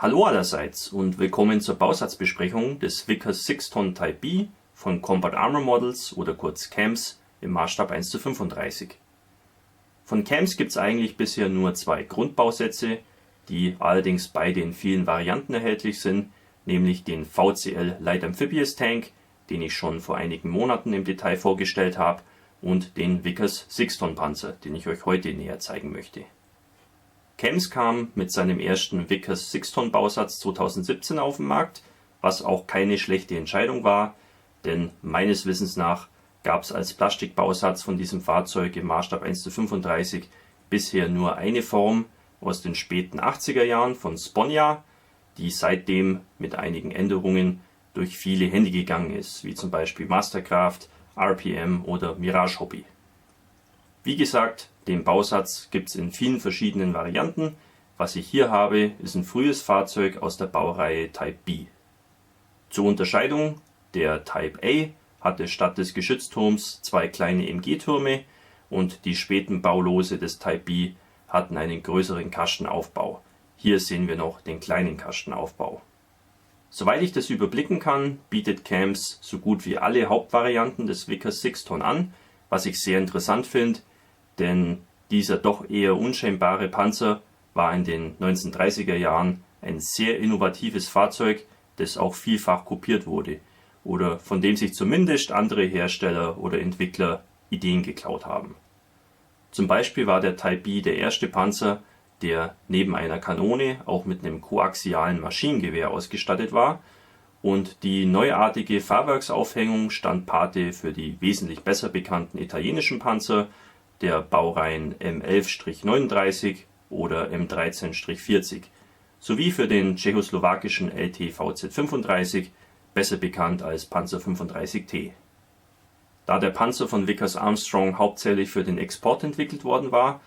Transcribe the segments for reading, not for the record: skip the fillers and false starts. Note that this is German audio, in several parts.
Hallo allerseits und willkommen zur Bausatzbesprechung des Vickers 6-Ton Type B von Combat Armor Models oder kurz CAMS im Maßstab 1:35. Von CAMS gibt es eigentlich bisher nur zwei Grundbausätze, die allerdings beide in vielen Varianten erhältlich sind, nämlich den VCL Light Amphibious Tank, den ich schon vor einigen Monaten im Detail vorgestellt habe, und den Vickers 6-Ton Panzer, den ich euch heute näher zeigen möchte. CAMS kam mit seinem ersten Vickers 6-Ton Bausatz 2017 auf den Markt, was auch keine schlechte Entscheidung war, denn meines Wissens nach gab es als Plastikbausatz von diesem Fahrzeug im Maßstab 1:35 bisher nur eine Form aus den späten 80er Jahren von Sponia, die seitdem mit einigen Änderungen durch viele Hände gegangen ist, wie zum Beispiel Mastercraft, RPM oder Mirage Hobby. Wie gesagt, den Bausatz gibt es in vielen verschiedenen Varianten. Was ich hier habe, ist ein frühes Fahrzeug aus der Baureihe Type B. Zur Unterscheidung, der Type A hatte statt des Geschützturms zwei kleine MG-Türme und die späten Baulose des Type B hatten einen größeren Kastenaufbau. Hier sehen wir noch den kleinen Kastenaufbau. Soweit ich das überblicken kann, bietet CAMS so gut wie alle Hauptvarianten des Vickers 6-Ton an, was ich sehr interessant finde, denn dieser doch eher unscheinbare Panzer war in den 1930er Jahren ein sehr innovatives Fahrzeug, das auch vielfach kopiert wurde oder von dem sich zumindest andere Hersteller oder Entwickler Ideen geklaut haben. Zum Beispiel war der Type B der erste Panzer, der neben einer Kanone auch mit einem koaxialen Maschinengewehr ausgestattet war, und die neuartige Fahrwerksaufhängung stand Pate für die wesentlich besser bekannten italienischen Panzer der Baureihen M11-39 oder M13-40 sowie für den tschechoslowakischen LT VZ35, besser bekannt als Panzer 35T. Da der Panzer von Vickers Armstrong hauptsächlich für den Export entwickelt worden war,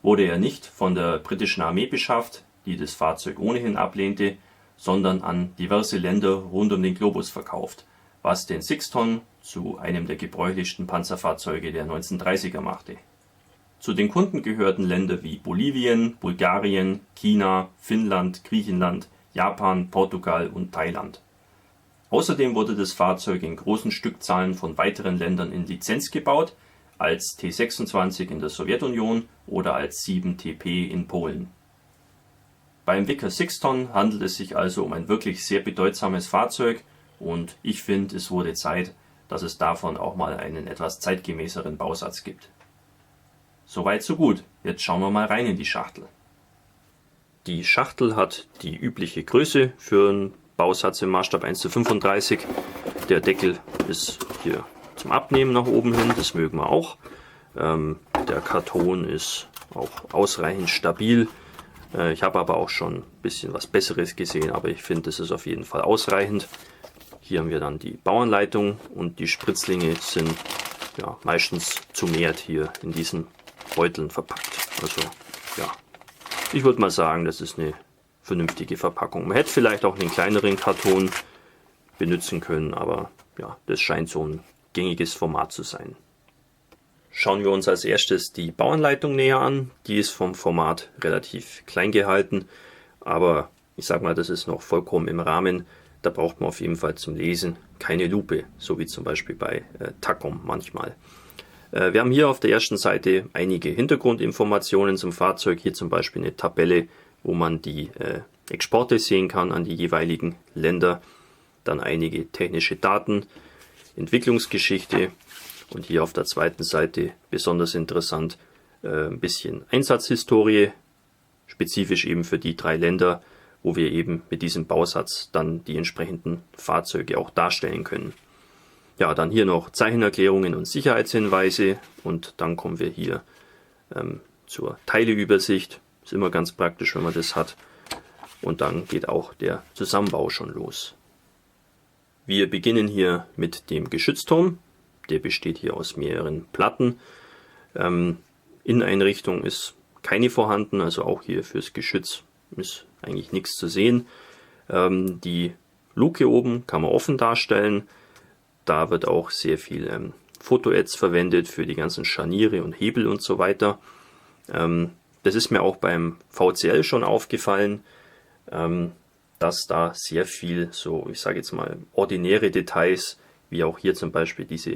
wurde er nicht von der britischen Armee beschafft, die das Fahrzeug ohnehin ablehnte, sondern an diverse Länder rund um den Globus verkauft, was den 6-Ton zu einem der gebräuchlichsten Panzerfahrzeuge der 1930er machte. Zu den Kunden gehörten Länder wie Bolivien, Bulgarien, China, Finnland, Griechenland, Japan, Portugal und Thailand. Außerdem wurde das Fahrzeug in großen Stückzahlen von weiteren Ländern in Lizenz gebaut, als T26 in der Sowjetunion oder als 7TP in Polen. Beim Vickers 6-Ton handelt es sich also um ein wirklich sehr bedeutsames Fahrzeug und ich finde, es wurde Zeit, dass es davon auch mal einen etwas zeitgemäßeren Bausatz gibt. Soweit so gut, jetzt schauen wir mal rein in die Schachtel. Die Schachtel hat die übliche Größe für einen Bausatz im Maßstab 1:35. Der Deckel ist hier zum Abnehmen nach oben hin, das mögen wir auch. Der Karton ist auch ausreichend stabil. Ich habe aber auch schon ein bisschen was Besseres gesehen, aber ich finde, das ist auf jeden Fall ausreichend. Hier haben wir dann die Bauanleitung und die Spritzlinge sind ja meistens zu mehrt hier in diesen Beuteln verpackt. Also ja, ich würde mal sagen, das ist eine vernünftige Verpackung. Man hätte vielleicht auch einen kleineren Karton benutzen können, aber ja, das scheint so ein gängiges Format zu sein. Schauen wir uns als erstes die Bauanleitung näher an. Die ist vom Format relativ klein gehalten, aber ich sag mal, das ist noch vollkommen im Rahmen. Da braucht man auf jeden Fall zum Lesen keine Lupe, so wie zum Beispiel bei Takom manchmal. Wir haben hier auf der ersten Seite einige Hintergrundinformationen zum Fahrzeug. Hier zum Beispiel eine Tabelle, wo man die Exporte sehen kann an die jeweiligen Länder. Dann einige technische Daten, Entwicklungsgeschichte und hier auf der zweiten Seite besonders interessant ein bisschen Einsatzhistorie, spezifisch eben für die drei Länder, wo wir eben mit diesem Bausatz dann die entsprechenden Fahrzeuge auch darstellen können. Ja, dann hier noch Zeichenerklärungen und Sicherheitshinweise und dann kommen wir hier zur Teileübersicht. Ist immer ganz praktisch, wenn man das hat. Und dann geht auch der Zusammenbau schon los. Wir beginnen hier mit dem Geschützturm. Der besteht hier aus mehreren Platten. Inneneinrichtung ist keine vorhanden, also auch hier fürs Geschütz ist eigentlich nichts zu sehen. Die Luke oben kann man offen darstellen. Da wird auch sehr viel Fotoads verwendet für die ganzen Scharniere und Hebel und so weiter. Das ist mir auch beim VCL schon aufgefallen. dass da sehr viel so, ich sage jetzt mal, ordinäre Details, wie auch hier zum Beispiel diese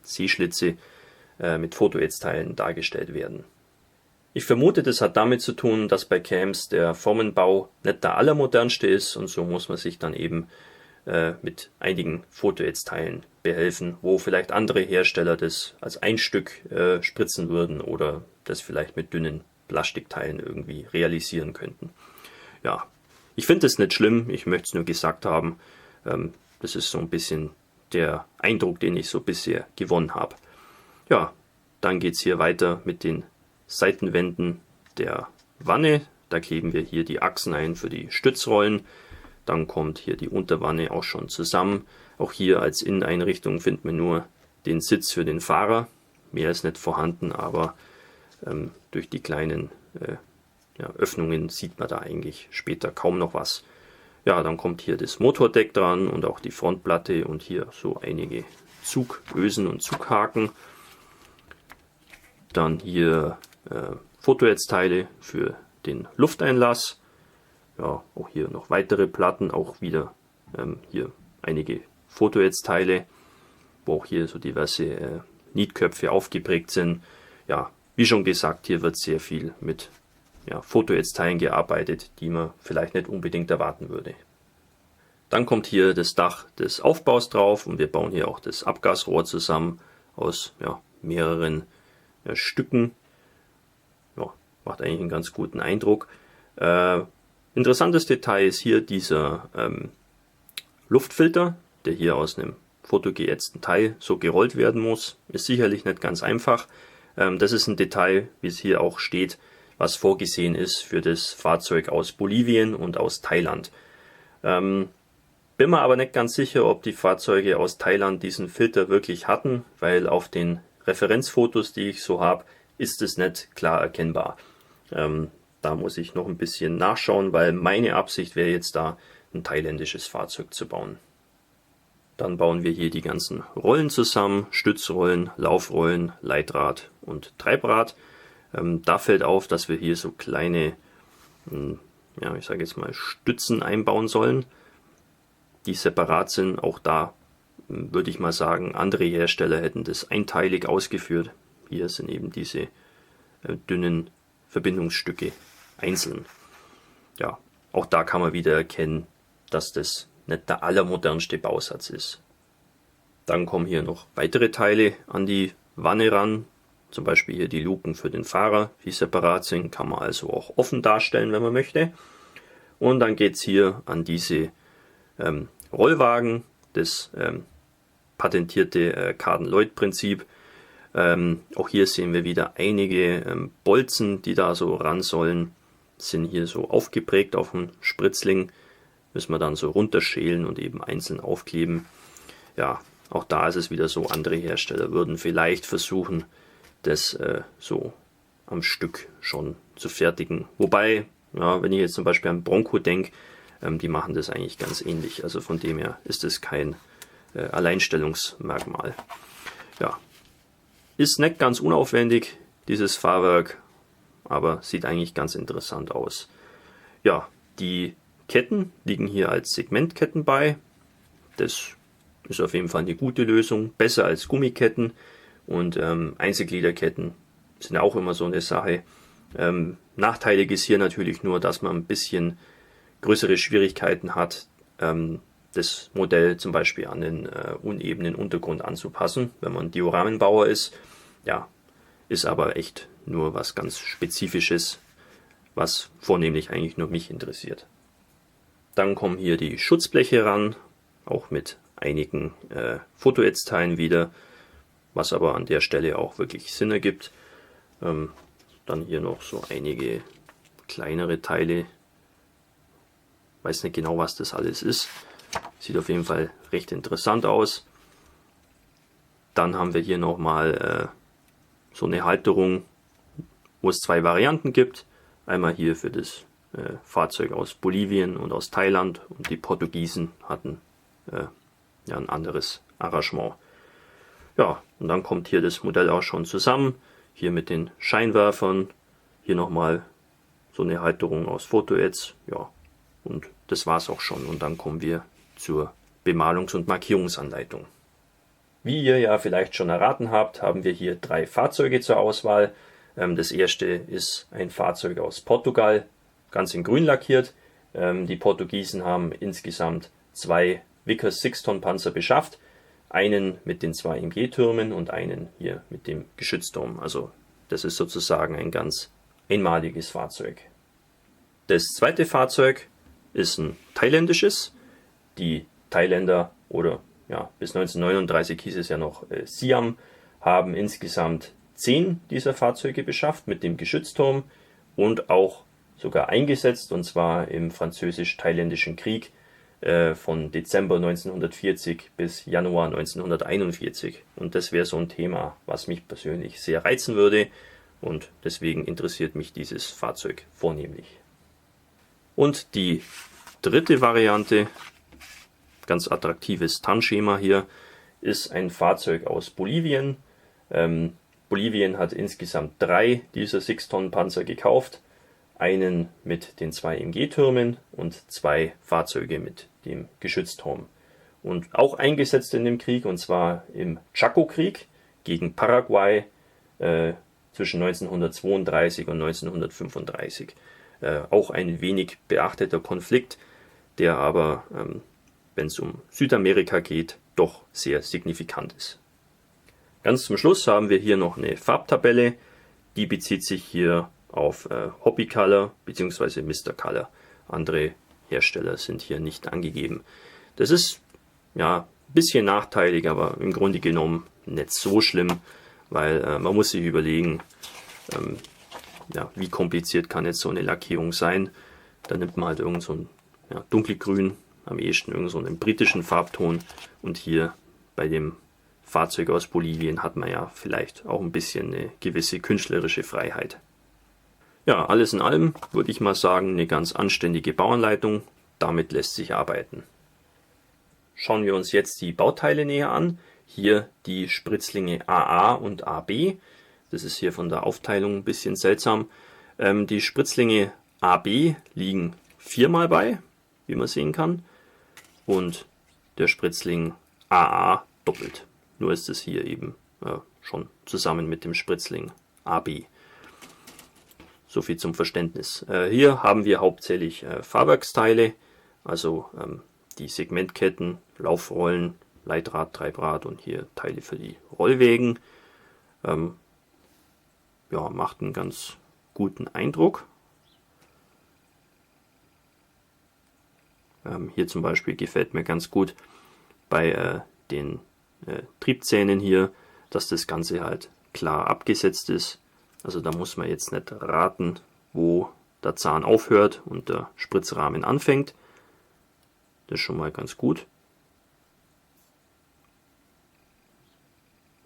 Seeschlitze mit Fotoetzteilen dargestellt werden. Ich vermute, das hat damit zu tun, dass bei Cams der Formenbau nicht der allermodernste ist und so muss man sich dann eben mit einigen Fotoetzteilen behelfen, wo vielleicht andere Hersteller das als ein Stück spritzen würden oder das vielleicht mit dünnen Plastikteilen irgendwie realisieren könnten. Ja, ich finde es nicht schlimm, ich möchte es nur gesagt haben. Das ist so ein bisschen der Eindruck, den ich so bisher gewonnen habe. Ja, dann geht es hier weiter mit den Seitenwänden der Wanne. Da kleben wir hier die Achsen ein für die Stützrollen. Dann kommt hier die Unterwanne auch schon zusammen. Auch hier als Inneneinrichtung findet man nur den Sitz für den Fahrer. Mehr ist nicht vorhanden, aber durch die kleinen Öffnungen sieht man da eigentlich später kaum noch was. Ja, dann kommt hier das Motordeck dran und auch die Frontplatte und hier so einige Zugösen und Zughaken. Dann hier Fotoetzteile für den Lufteinlass. Ja, auch hier noch weitere Platten, auch wieder hier einige Fotoetzteile, wo auch hier so diverse Nietköpfe aufgeprägt sind. Ja, wie schon gesagt, hier wird sehr viel mit Fotoetzteilen gearbeitet, die man vielleicht nicht unbedingt erwarten würde. Dann kommt hier das Dach des Aufbaus drauf und wir bauen hier auch das Abgasrohr zusammen aus mehreren Stücken. Ja, macht eigentlich einen ganz guten Eindruck. Interessantes Detail ist hier dieser Luftfilter, der hier aus einem fotogeätzten Teil so gerollt werden muss. Ist sicherlich nicht ganz einfach. Das ist ein Detail, wie es hier auch steht, was vorgesehen ist für das Fahrzeug aus Bolivien und aus Thailand. Bin mir aber nicht ganz sicher, ob die Fahrzeuge aus Thailand diesen Filter wirklich hatten, weil auf den Referenzfotos, die ich so habe, ist es nicht klar erkennbar. Da muss ich noch ein bisschen nachschauen, weil meine Absicht wäre jetzt da, ein thailändisches Fahrzeug zu bauen. Dann bauen wir hier die ganzen Rollen zusammen, Stützrollen, Laufrollen, Leitrad und Treibrad. Da fällt auf, dass wir hier so kleine, ich sage jetzt mal Stützen einbauen sollen, die separat sind. Auch da würde ich mal sagen, andere Hersteller hätten das einteilig ausgeführt. Hier sind eben diese dünnen Verbindungsstücke einzeln. Ja, auch da kann man wieder erkennen, dass das nicht der allermodernste Bausatz ist. Dann kommen hier noch weitere Teile an die Wanne ran. Zum Beispiel hier die Luken für den Fahrer, die separat sind, kann man also auch offen darstellen, wenn man möchte. Und dann geht es hier an diese Rollwagen, das patentierte Carden-Lloyd-Prinzip. Auch hier sehen wir wieder einige Bolzen, die da so ran sollen. Sind hier so aufgeprägt auf dem Spritzling. Müssen wir dann so runterschälen und eben einzeln aufkleben. Ja, auch da ist es wieder so, andere Hersteller würden vielleicht versuchen, das so am Stück schon zu fertigen. Wobei, wenn ich jetzt zum Beispiel an Bronco denke, die machen das eigentlich ganz ähnlich. Also von dem her ist es kein Alleinstellungsmerkmal. Ja, ist nicht ganz unaufwendig, dieses Fahrwerk, aber sieht eigentlich ganz interessant aus. Ja, die Ketten liegen hier als Segmentketten bei. Das ist auf jeden Fall eine gute Lösung, besser als Gummiketten. Und Einzelgliederketten sind auch immer so eine Sache. Nachteilig ist hier natürlich nur, dass man ein bisschen größere Schwierigkeiten hat, das Modell zum Beispiel an den unebenen Untergrund anzupassen, wenn man Dioramenbauer ist. Ja, ist aber echt nur was ganz Spezifisches, was vornehmlich eigentlich nur mich interessiert. Dann kommen hier die Schutzbleche ran, auch mit einigen Fotoetzteilen wieder, was aber an der Stelle auch wirklich Sinn ergibt. Dann hier noch so einige kleinere Teile. Weiß nicht genau, was das alles ist. Sieht auf jeden Fall recht interessant aus. Dann haben wir hier nochmal so eine Halterung, wo es zwei Varianten gibt. Einmal hier für das Fahrzeug aus Bolivien und aus Thailand und die Portugiesen hatten ein anderes Arrangement. Ja, und dann kommt hier das Modell auch schon zusammen. Hier mit den Scheinwerfern. Hier nochmal so eine Halterung aus Fotoetz. Ja, Und das war's auch schon. Und dann kommen wir zur Bemalungs- und Markierungsanleitung. Wie ihr ja vielleicht schon erraten habt, haben wir hier 3 Fahrzeuge zur Auswahl. Das erste ist ein Fahrzeug aus Portugal, ganz in grün lackiert. Die Portugiesen haben insgesamt 2 Vickers 6-Ton Panzer beschafft. Einen mit den 2 MG-Türmen und einen hier mit dem Geschützturm. Also das ist sozusagen ein ganz einmaliges Fahrzeug. Das zweite Fahrzeug ist ein thailändisches. Die Thailänder, oder ja, bis 1939 hieß es ja noch Siam, haben insgesamt 10 dieser Fahrzeuge beschafft mit dem Geschützturm und auch sogar eingesetzt, und zwar im Französisch-Thailändischen Krieg von Dezember 1940 bis Januar 1941. Und das wäre so ein Thema, was mich persönlich sehr reizen würde, und deswegen interessiert mich dieses Fahrzeug vornehmlich. Und die dritte Variante, ganz attraktives Tarnschema hier, ist ein Fahrzeug aus Bolivien. Bolivien hat insgesamt 3 dieser 6-Tonnen-Panzer gekauft. Einen mit den 2 MG-Türmen und 2 Fahrzeuge mit dem Geschützturm. Und auch eingesetzt in dem Krieg, und zwar im Chaco-Krieg gegen Paraguay zwischen 1932 und 1935. Auch ein wenig beachteter Konflikt, der aber, wenn es um Südamerika geht, doch sehr signifikant ist. Ganz zum Schluss haben wir hier noch eine Farbtabelle. Die bezieht sich hier auf Hobby Color bzw. Mr. Color. Andere Hersteller sind hier nicht angegeben. Das ist ja ein bisschen nachteilig, aber im Grunde genommen nicht so schlimm, weil man muss sich überlegen, ja, wie kompliziert kann jetzt so eine Lackierung sein. Da nimmt man halt irgend so ein dunkelgrün, am ehesten irgend so einen britischen Farbton, und hier bei dem Fahrzeug aus Bolivien hat man ja vielleicht auch ein bisschen eine gewisse künstlerische Freiheit. Ja, alles in allem würde ich mal sagen, eine ganz anständige Bauanleitung. Damit lässt sich arbeiten. Schauen wir uns jetzt die Bauteile näher an. Hier die Spritzlinge AA und AB. Das ist hier von der Aufteilung ein bisschen seltsam. Die Spritzlinge AB liegen 4-mal bei, wie man sehen kann. Und der Spritzling AA doppelt. Nur ist es hier eben schon zusammen mit dem Spritzling AB. So viel zum Verständnis. Hier haben wir hauptsächlich Fahrwerksteile, also die Segmentketten, Laufrollen, Leitrad, Treibrad und hier Teile für die Rollwägen. Ja, macht einen ganz guten Eindruck. Hier zum Beispiel gefällt mir ganz gut bei den Triebzähnen hier, dass das Ganze halt klar abgesetzt ist. Also da muss man jetzt nicht raten, wo der Zahn aufhört und der Spritzrahmen anfängt. Das ist schon mal ganz gut.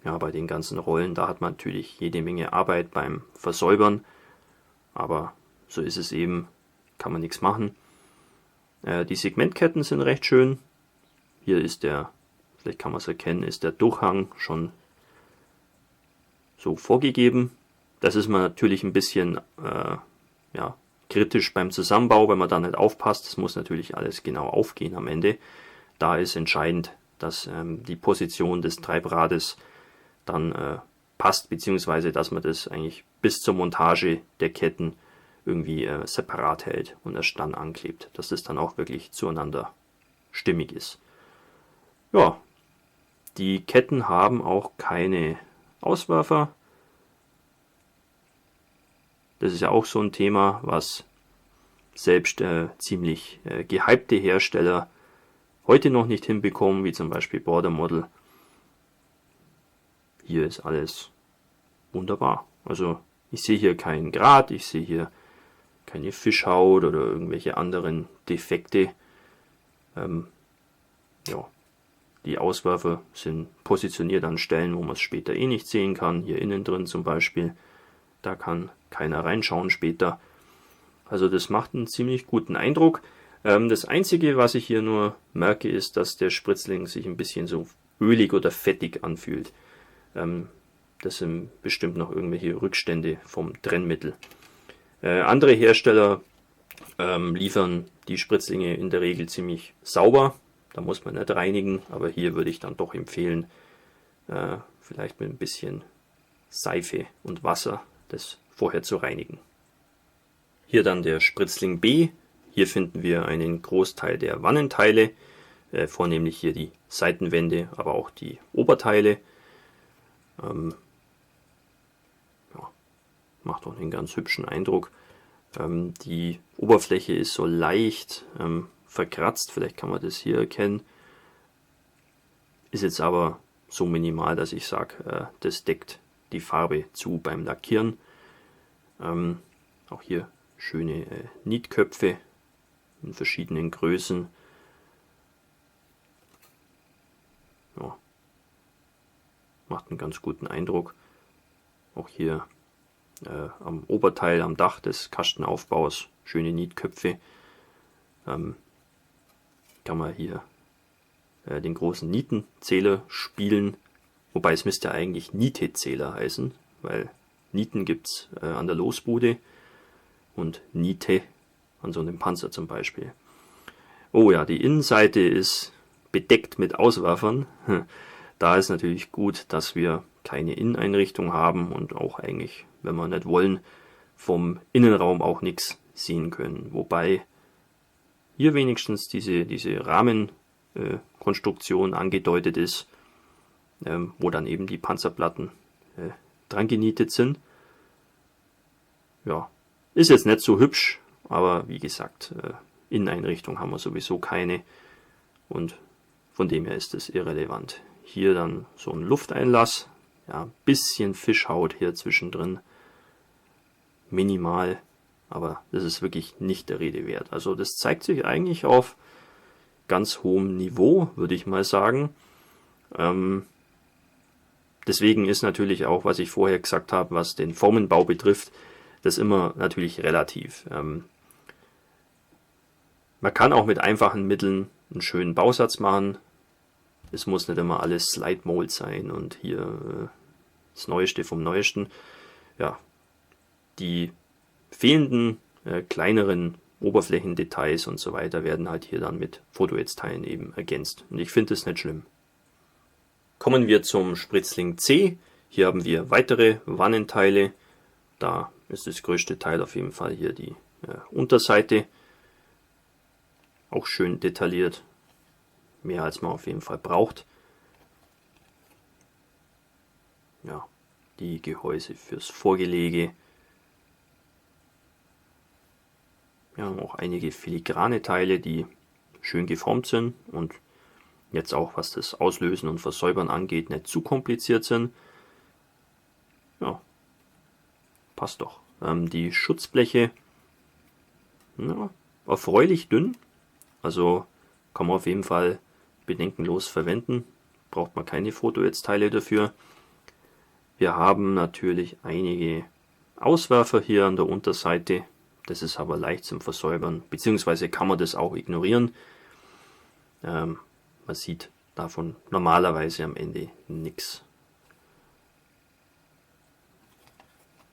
Ja, bei den ganzen Rollen, da hat man natürlich jede Menge Arbeit beim Versäubern. Aber so ist es eben, kann man nichts machen. Die Segmentketten sind recht schön. Hier ist der, vielleicht kann man es erkennen, ist der Durchhang schon so vorgegeben. Das ist man natürlich ein bisschen kritisch beim Zusammenbau, wenn man da nicht aufpasst. Das muss natürlich alles genau aufgehen am Ende. Da ist entscheidend, dass die Position des Treibrades dann passt, beziehungsweise dass man das eigentlich bis zur Montage der Ketten irgendwie separat hält und erst dann anklebt, dass das dann auch wirklich zueinander stimmig ist. Ja, die Ketten haben auch keine Auswerfer. Das ist ja auch so ein Thema, was selbst ziemlich gehypte Hersteller heute noch nicht hinbekommen, wie zum Beispiel Border Model. Hier ist alles wunderbar. Also ich sehe hier keinen Grat, ich sehe hier keine Fischhaut oder irgendwelche anderen Defekte. Ja, die Auswerfer sind positioniert an Stellen, wo man es später eh nicht sehen kann. Hier innen drin zum Beispiel. Da kann keiner reinschauen später. Also das macht einen ziemlich guten Eindruck. Das Einzige, was ich hier nur merke, ist, dass der Spritzling sich ein bisschen so ölig oder fettig anfühlt. Das sind bestimmt noch irgendwelche Rückstände vom Trennmittel. Andere Hersteller liefern die Spritzlinge in der Regel ziemlich sauber. Da muss man nicht reinigen, aber hier würde ich dann doch empfehlen, vielleicht mit ein bisschen Seife und Wasser das vorher zu reinigen. Hier dann der Spritzling B. Hier finden wir einen Großteil der Wannenteile, vornehmlich hier die Seitenwände, aber auch die Oberteile. Macht auch einen ganz hübschen Eindruck. Die Oberfläche ist so leicht verkratzt, vielleicht kann man das hier erkennen. Ist jetzt aber so minimal, dass ich sage, das deckt die Farbe zu beim Lackieren. Auch hier schöne Nietköpfe in verschiedenen Größen. Ja, macht einen ganz guten Eindruck. Auch hier am Oberteil, am Dach des Kastenaufbaus, schöne Nietköpfe. Kann man hier den großen Nietenzähler spielen, wobei es müsste eigentlich Nietezähler heißen, weil Nieten gibt es an der Losbude und Niete an so einem Panzer zum Beispiel. Oh ja, die Innenseite ist bedeckt mit Auswerfern. Da ist natürlich gut, dass wir keine Inneneinrichtung haben und auch eigentlich, wenn wir nicht wollen, vom Innenraum auch nichts sehen können. Wobei hier wenigstens diese Rahmenkonstruktion angedeutet ist, wo dann eben die Panzerplatten dran genietet sind. Ja, ist jetzt nicht so hübsch, aber wie gesagt, Inneneinrichtung haben wir sowieso keine und von dem her ist es irrelevant. Hier dann so ein Lufteinlass, ja, ein bisschen Fischhaut hier zwischendrin, minimal, aber das ist wirklich nicht der Rede wert. Also das zeigt sich eigentlich auf ganz hohem Niveau, würde ich mal sagen. Deswegen ist natürlich auch, was ich vorher gesagt habe, was den Formenbau betrifft, das immer natürlich relativ. Man kann auch mit einfachen Mitteln einen schönen Bausatz machen. Es muss nicht immer alles Slide Mold sein und hier das Neueste vom Neuesten. Ja, die fehlenden kleineren Oberflächendetails und so weiter werden halt hier dann mit Fotoetzteilen eben ergänzt. Und ich finde es nicht schlimm. Kommen wir zum Spritzling C. Hier haben wir weitere Wannenteile. Da ist das größte Teil auf jeden Fall hier die Unterseite. Auch schön detailliert. Mehr als man auf jeden Fall braucht. Ja, die Gehäuse fürs Vorgelege. Wir haben auch einige filigrane Teile, die schön geformt sind und jetzt auch, was das Auslösen und Versäubern angeht, nicht zu kompliziert sind. Ja, passt doch. Die Schutzbleche, ja, erfreulich dünn, also kann man auf jeden Fall bedenkenlos verwenden. Braucht man keine Fotoetzteile dafür. Wir haben natürlich einige Auswerfer hier an der Unterseite. Das ist aber leicht zum Versäubern, beziehungsweise kann man das auch ignorieren. Man sieht davon normalerweise am Ende nichts.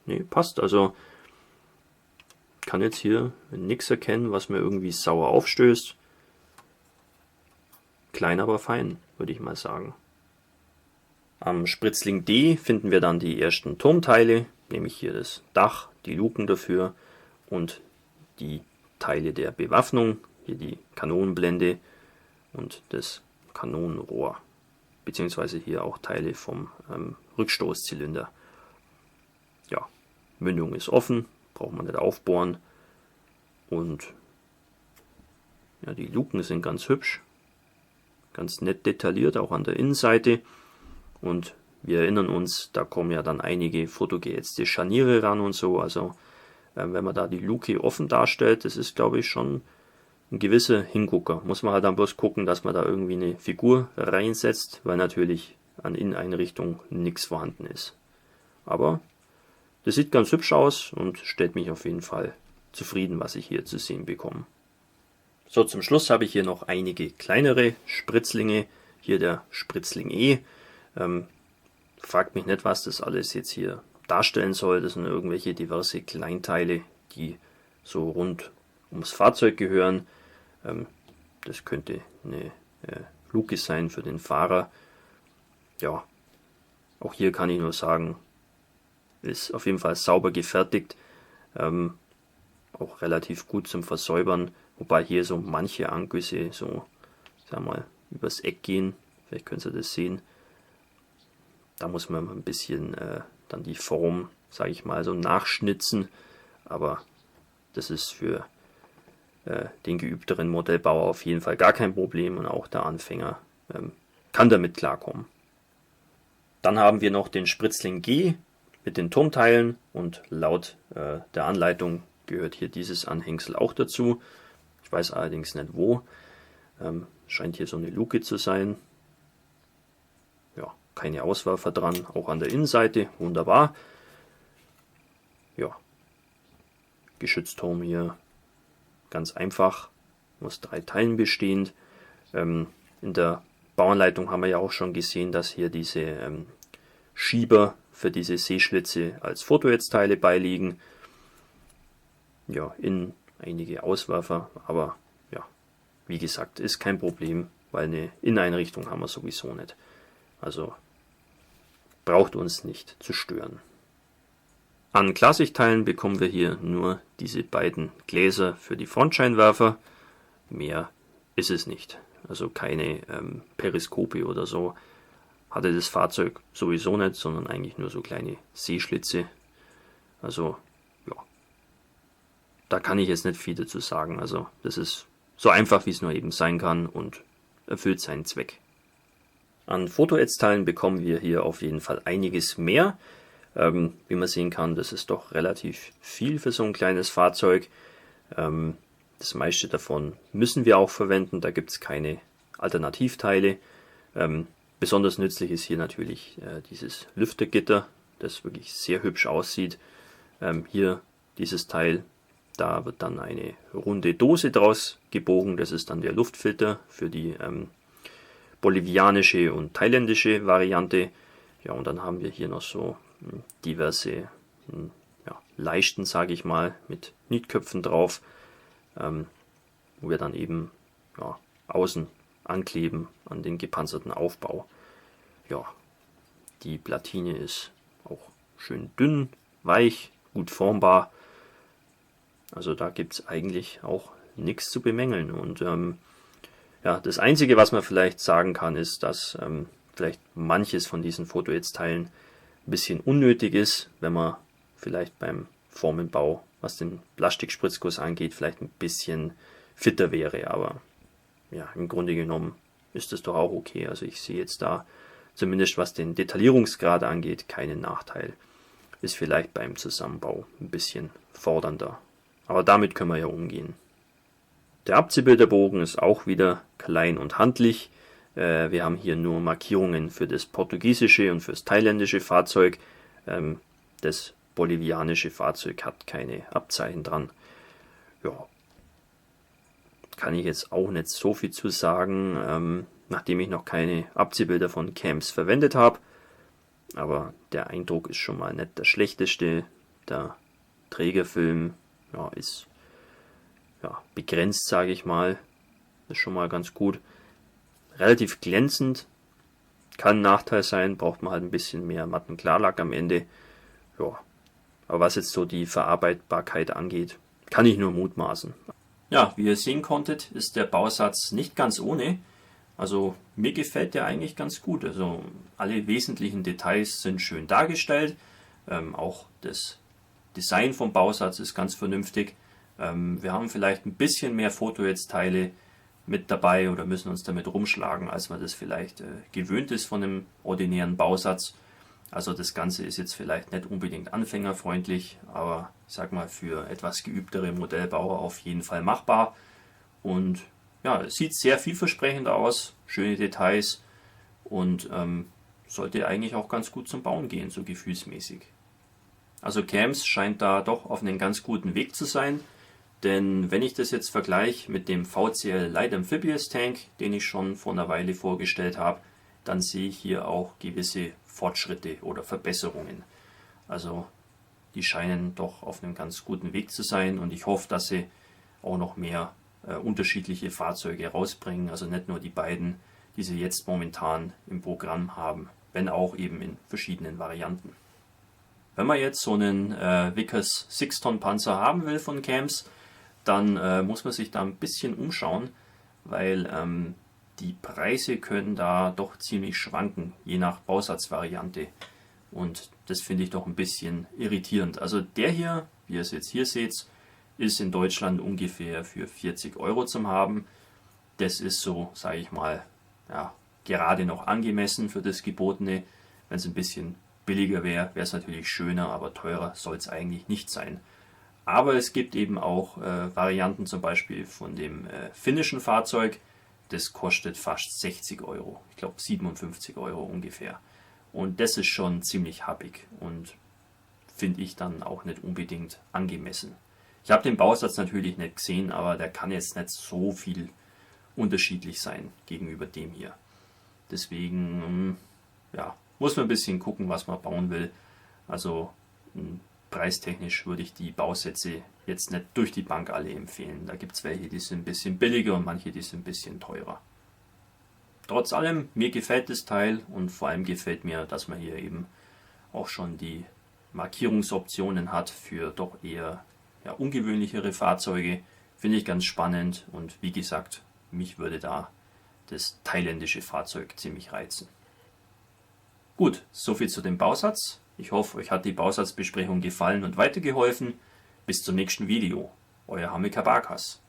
Ne, passt. Also kann jetzt hier nichts erkennen, was mir irgendwie sauer aufstößt. Klein, aber fein, würde ich mal sagen. Am Spritzling D finden wir dann die ersten Turmteile, nämlich hier das Dach, die Luken dafür und die Teile der Bewaffnung, hier die Kanonenblende und das Kanonenrohr, beziehungsweise hier auch Teile vom Rückstoßzylinder. Ja, Mündung ist offen, braucht man nicht aufbohren und ja, die Luken sind ganz hübsch, ganz nett detailliert, auch an der Innenseite. Und wir erinnern uns, da kommen ja dann einige fotogeätzte Scharniere ran und so. Also wenn man da die Luke offen darstellt, das ist, glaube ich, schon ein gewisser Hingucker. Muss man halt dann bloß gucken, dass man da irgendwie eine Figur reinsetzt, weil natürlich an Inneneinrichtung nichts vorhanden ist. Aber das sieht ganz hübsch aus und stellt mich auf jeden Fall zufrieden, was ich hier zu sehen bekomme. So, zum Schluss habe ich hier noch einige kleinere Spritzlinge. Hier der Spritzling E. Fragt mich nicht, was das alles jetzt hier darstellen soll. Das sind irgendwelche diverse Kleinteile, die so rund ums Fahrzeug gehören. Das könnte eine Luke sein für den Fahrer. Ja, auch hier kann ich nur sagen, ist auf jeden Fall sauber gefertigt, auch relativ gut zum Versäubern, wobei hier so manche Angüsse so, sagen wir mal, übers Eck gehen. Vielleicht könnt ihr das sehen. Da muss man ein bisschen dann die Form, sage ich mal, so nachschnitzen, aber das ist für den geübteren Modellbauer auf jeden Fall gar kein Problem und auch der Anfänger kann damit klarkommen. Dann haben wir noch den Spritzling G mit den Turmteilen und laut der Anleitung gehört hier dieses Anhängsel auch dazu. Ich weiß allerdings nicht wo. Scheint hier so eine Luke zu sein. Ja, keine Auswerfer dran, auch an der Innenseite, wunderbar. Ja, Geschützturm hier ganz einfach, aus 3 Teilen bestehend. In der Bauanleitung haben wir ja auch schon gesehen, dass hier diese Schieber für diese Seeschlitze als Fotohetzteile beiliegen. Ja, innen einige Auswerfer, aber ja, wie gesagt, ist kein Problem, weil eine Inneneinrichtung haben wir sowieso nicht. Also braucht uns nicht zu stören. An Klarsichtteilen bekommen wir hier nur diese beiden Gläser für die Frontscheinwerfer. Mehr ist es nicht. Also keine Periskope oder so hatte das Fahrzeug sowieso nicht, sondern eigentlich nur so kleine Seeschlitze. Also ja, da kann ich jetzt nicht viel dazu sagen. Also das ist so einfach, wie es nur eben sein kann und erfüllt seinen Zweck. An Fotohetzteilen bekommen wir hier auf jeden Fall einiges mehr. Wie man sehen kann, das ist doch relativ viel für so ein kleines Fahrzeug. Das meiste davon müssen wir auch verwenden, da gibt es keine Alternativteile. Besonders nützlich ist hier natürlich dieses Lüftergitter, das wirklich sehr hübsch aussieht. Hier dieses Teil, da wird dann eine runde Dose draus gebogen, das ist dann der Luftfilter für die bolivianische und thailändische Variante. Ja, und dann haben wir hier noch so diverse Leisten, sage ich mal, mit Nietköpfen drauf, wo wir dann eben außen ankleben an den gepanzerten Aufbau. Ja, die Platine ist auch schön dünn, weich, gut formbar. Also da gibt es eigentlich auch nichts zu bemängeln. Und ja, das Einzige, was man vielleicht sagen kann, ist, dass vielleicht manches von diesen Fotohetzteilen ein bisschen unnötig ist, wenn man vielleicht beim Formenbau, was den Plastikspritzguss angeht, vielleicht ein bisschen fitter wäre. Aber ja, im Grunde genommen ist das doch auch okay. Also ich sehe jetzt da, zumindest was den Detaillierungsgrad angeht, keinen Nachteil. Ist vielleicht beim Zusammenbau ein bisschen fordernder. Aber damit können wir ja umgehen. Der Abziehbilderbogen ist auch wieder klein und handlich. Wir haben hier nur Markierungen für das portugiesische und fürs thailändische Fahrzeug. Das bolivianische Fahrzeug hat keine Abzeichen dran. Ja, kann ich jetzt auch nicht so viel zu sagen, nachdem ich noch keine Abziehbilder von Cams verwendet habe. Aber der Eindruck ist schon mal nicht der schlechteste. Der Trägerfilm ist begrenzt, sage ich mal. Das ist schon mal ganz gut. Relativ glänzend. Kann ein Nachteil sein, braucht man halt ein bisschen mehr matten Klarlack am Ende. Ja, aber was jetzt so die Verarbeitbarkeit angeht, kann ich nur mutmaßen. Ja, wie ihr sehen konntet, ist der Bausatz nicht ganz ohne. Also mir gefällt der eigentlich ganz gut. Also alle wesentlichen Details sind schön dargestellt. Auch das Design vom Bausatz ist ganz vernünftig. Wir haben vielleicht ein bisschen mehr Fotohetzteile mit dabei oder müssen uns damit rumschlagen, als man das vielleicht gewöhnt ist von einem ordinären Bausatz. Also das Ganze ist jetzt vielleicht nicht unbedingt anfängerfreundlich, aber ich sag mal für etwas geübtere Modellbauer auf jeden Fall machbar. Und ja, es sieht sehr vielversprechend aus, schöne Details und sollte eigentlich auch ganz gut zum Bauen gehen, so gefühlsmäßig. Also Cams scheint da doch auf einem ganz guten Weg zu sein. Denn wenn ich das jetzt vergleiche mit dem VCL Light Amphibious Tank, den ich schon vor einer Weile vorgestellt habe, dann sehe ich hier auch gewisse Fortschritte oder Verbesserungen. Also die scheinen doch auf einem ganz guten Weg zu sein und ich hoffe, dass sie auch noch mehr unterschiedliche Fahrzeuge rausbringen. Also nicht nur die beiden, die sie jetzt momentan im Programm haben, wenn auch eben in verschiedenen Varianten. Wenn man jetzt so einen Vickers 6-Ton Panzer haben will von CAMS, dann muss man sich da ein bisschen umschauen, weil die Preise können da doch ziemlich schwanken, je nach Bausatzvariante. Und das finde ich doch ein bisschen irritierend. Also der hier, wie ihr es jetzt hier seht, ist in Deutschland ungefähr für 40 Euro zum haben. Das ist so, sage ich mal, ja, gerade noch angemessen für das Gebotene. Wenn es ein bisschen billiger wäre, wäre es natürlich schöner, aber teurer soll es eigentlich nicht sein. Aber es gibt eben auch Varianten, zum Beispiel von dem finnischen Fahrzeug. Das kostet fast 60 Euro. Ich glaube 57 Euro ungefähr. Und das ist schon ziemlich happig und finde ich dann auch nicht unbedingt angemessen. Ich habe den Bausatz natürlich nicht gesehen, aber der kann jetzt nicht so viel unterschiedlich sein gegenüber dem hier. Deswegen ja, muss man ein bisschen gucken, was man bauen will. Also preistechnisch würde ich die Bausätze jetzt nicht durch die Bank alle empfehlen. Da gibt es welche, die sind ein bisschen billiger und manche, die sind ein bisschen teurer. Trotz allem, mir gefällt das Teil und vor allem gefällt mir, dass man hier eben auch schon die Markierungsoptionen hat für doch eher ungewöhnlichere Fahrzeuge. Finde ich ganz spannend und wie gesagt, mich würde da das thailändische Fahrzeug ziemlich reizen. Gut, soviel zu dem Bausatz. Ich hoffe, euch hat die Bausatzbesprechung gefallen und weitergeholfen. Bis zum nächsten Video. Euer Hamilcar Barkas.